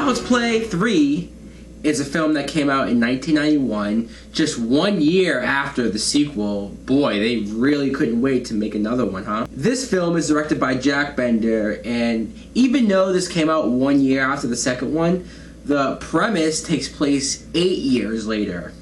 Child's Play 3 is a film that came out in 1991, just 1 year after the sequel. Boy, they really couldn't wait to make another one, huh? This film is directed by Jack Bender, and even though this came out 1 year after the second one, the premise takes place 8 years later.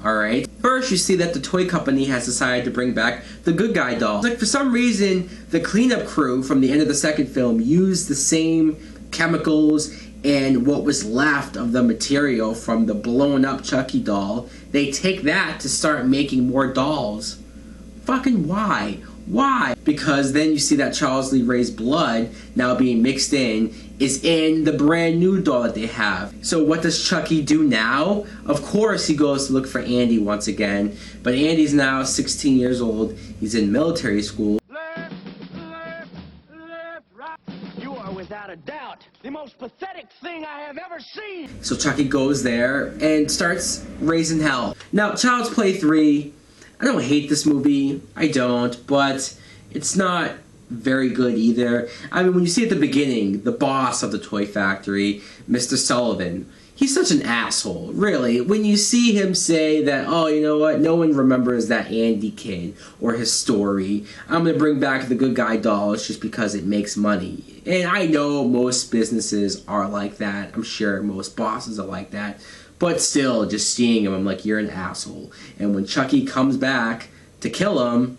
Alright. First, you see that the toy company has decided to bring back the good guy doll. Like, for some reason, the cleanup crew from the end of the second film used the same chemicals and what was left of the material from the blown up Chucky doll. They take that to start making more dolls. Fucking why? Why? Because then you see that Charles Lee Ray's blood, now being mixed in, is in the brand new doll that they have. So what does Chucky do now? Of course he goes to look for Andy once again, but Andy's now 16 years old, he's in military school. Left, right. You are without a doubt the most pathetic thing I have ever seen. So Chucky goes there and starts raising hell. Now, Child's Play 3, I don't hate this movie, I don't, but it's not very good either. I mean, when you see at the beginning, the boss of the toy factory, Mr. Sullivan, he's such an asshole, really. When you see him say that, oh, you know what, no one remembers that Andy kid or his story, I'm going to bring back the good guy dolls just because it makes money. And I know most businesses are like that. I'm sure most bosses are like that. But still, just seeing him, I'm like, you're an asshole. And when Chucky comes back to kill him,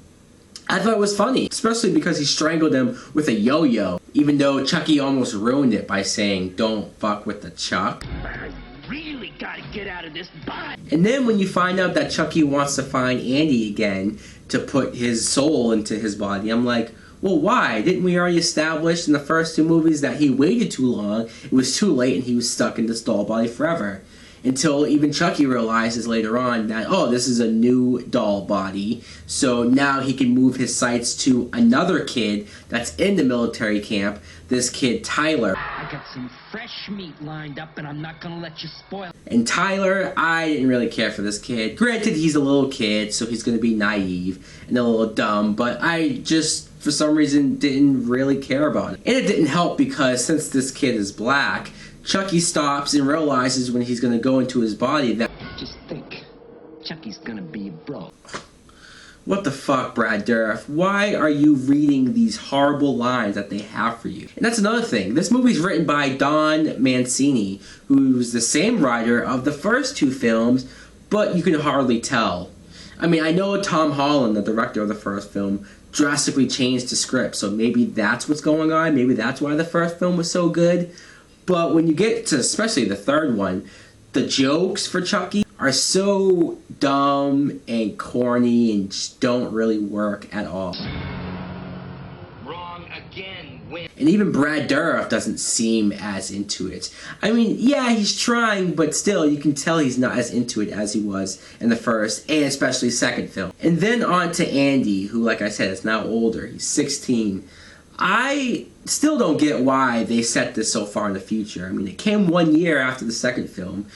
I thought it was funny, especially because he strangled him with a yo-yo, even though Chucky almost ruined it by saying, don't fuck with the Chuck. I really gotta get out of this bind. And then when you find out that Chucky wants to find Andy again to put his soul into his body, I'm like, well, why? Didn't we already establish in the first two movies that he waited too long, it was too late, and he was stuck in this doll body forever? Until even Chucky realizes later on that, oh, this is a new doll body, so now he can move his sights to another kid that's in the military camp, this kid Tyler. I got some fresh meat lined up and I'm not gonna let you spoil it. And Tyler, I didn't really care for this kid. Granted, he's a little kid, so he's gonna be naive and a little dumb, but I just, for some reason, didn't really care about it. And it didn't help because since this kid is black, Chucky stops and realizes when he's going to go into his body that... Just think, Chucky's gonna be broke. What the fuck, Brad Dourif? Why are you reading these horrible lines that they have for you? And that's another thing. This movie's written by Don Mancini, who's the same writer of the first two films, but you can hardly tell. I mean, I know Tom Holland, the director of the first film, drastically changed the script, so maybe that's what's going on. Maybe that's why the first film was so good. But when you get to especially the third one, the jokes for Chucky are so dumb and corny and just don't really work at all. Wrong again. Win. And even Brad Dourif doesn't seem as into it. I mean, yeah, he's trying, but still, you can tell he's not as into it as he was in the first and especially second film. And then on to Andy, who, like I said, is now older. He's 16. I still don't get why they set this so far in the future. I mean, it came 1 year after the second film,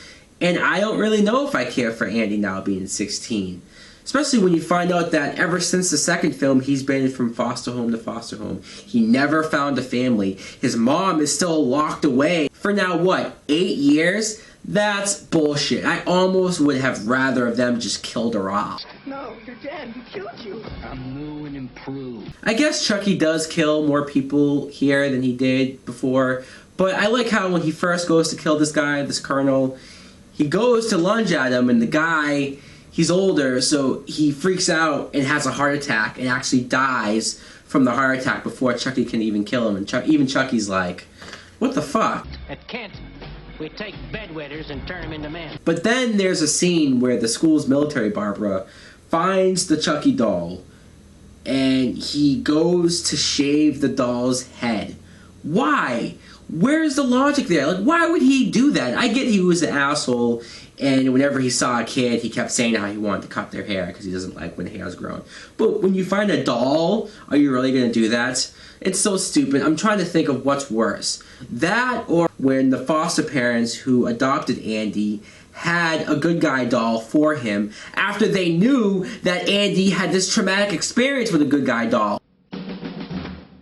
and I don't really know if I care for Andy now being 16. Especially when you find out that ever since the second film, he's been from foster home to foster home. He never found a family. His mom is still locked away for now, what, 8 years? That's bullshit. I almost would have rather of them just killed her off. No, your dad, he killed you. I'm new and improved. I guess Chucky does kill more people here than he did before, but I like how when he first goes to kill this guy, this colonel, he goes to lunge at him, and the guy, he's older, so he freaks out and has a heart attack and actually dies from the heart attack before Chucky can even kill him. And even Chucky's like, what the fuck? At Kent, we take bedwetters and turn them into men. But then there's a scene where the school's military Barbara finds the Chucky doll, and he goes to shave the doll's head. Why? Where's the logic there? Like, why would he do that? I get he was an asshole, and whenever he saw a kid, he kept saying how he wanted to cut their hair because he doesn't like when hair's grown. But when you find a doll, are you really going to do that? It's so stupid. I'm trying to think of what's worse. That or when the foster parents who adopted Andy had a good guy doll for him after they knew that Andy had this traumatic experience with a good guy doll.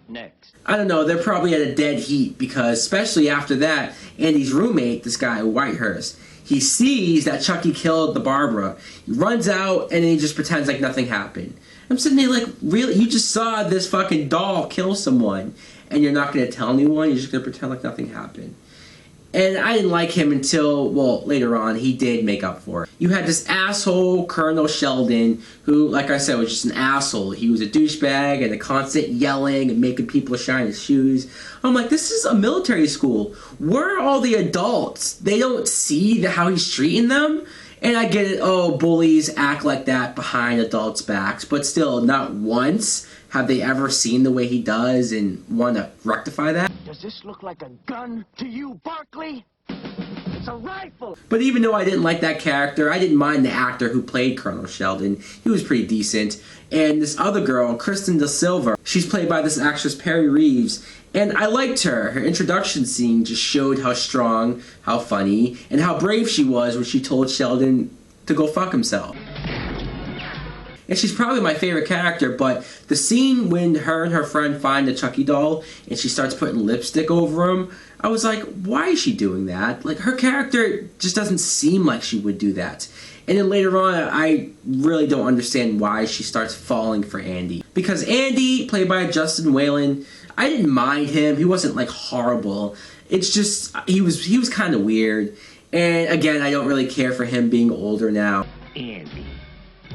Next. I don't know, they're probably at a dead heat because, especially after that, Andy's roommate, this guy Whitehurst, he sees that Chucky killed the Barbara. He runs out and he just pretends like nothing happened. I'm sitting there like, really? You just saw this fucking doll kill someone and you're not going to tell anyone? You're just going to pretend like nothing happened. And I didn't like him until, well, later on, he did make up for it. You had this asshole, Colonel Sheldon, who, like I said, was just an asshole. He was a douchebag and a constant yelling and making people shine his shoes. I'm like, this is a military school. Where are all the adults? They don't see how he's treating them? And I get it, oh, bullies act like that behind adults' backs, but still, not once have they ever seen the way he does and want to rectify that. Does this look like a gun to you, Barkley? It's a rifle! But even though I didn't like that character, I didn't mind the actor who played Colonel Sheldon. He was pretty decent. And this other girl, Kristen De Silva, she's played by this actress Perry Reeves, and I liked her. Her introduction scene just showed how strong, how funny, and how brave she was when she told Sheldon to go fuck himself. And she's probably my favorite character, but the scene when her and her friend find the Chucky doll and she starts putting lipstick over him, I was like, why is she doing that? Like, her character just doesn't seem like she would do that. And then later on, I really don't understand why she starts falling for Andy. Because Andy, played by Justin Whalen, I didn't mind him. He wasn't, like, horrible. It's just, he was kind of weird. And again, I don't really care for him being older now. Andy,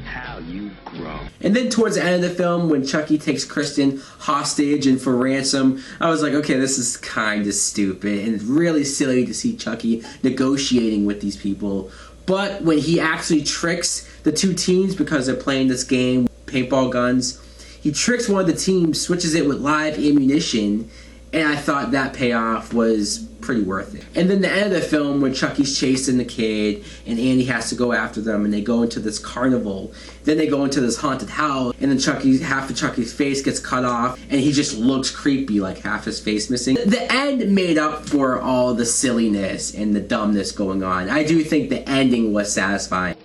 how you grow. And then towards the end of the film, when Chucky takes Kristen hostage and for ransom, I was like, okay, this is kind of stupid. And it's really silly to see Chucky negotiating with these people. But when he actually tricks the two teams because they're playing this game, paintball guns, he tricks one of the teams, switches it with live ammunition, and I thought that payoff was pretty worth it. And then the end of the film, when Chucky's chasing the kid and Andy has to go after them and they go into this carnival, then they go into this haunted house, and then half of Chucky's face gets cut off and he just looks creepy, like half his face missing. The end made up for all the silliness and the dumbness going on. I do think the ending was satisfying.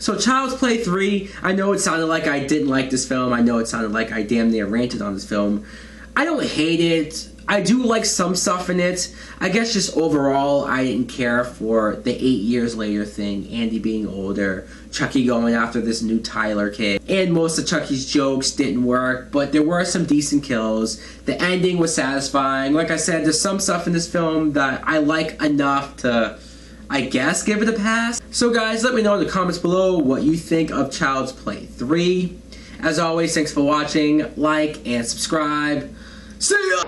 So Child's Play 3, I know it sounded like I didn't like this film. I know it sounded like I damn near ranted on this film. I don't hate it. I do like some stuff in it. I guess just overall, I didn't care for the 8 years later thing, Andy being older, Chucky going after this new Tyler kid. And most of Chucky's jokes didn't work, but there were some decent kills. The ending was satisfying. Like I said, there's some stuff in this film that I like enough to, I guess, give it a pass. So guys, let me know in the comments below what you think of Child's Play 3. As always, thanks for watching. Like and subscribe. See ya!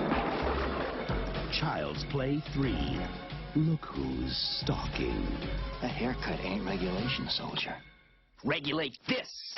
Child's Play 3. Look who's stalking. A haircut ain't regulation, soldier. Regulate this.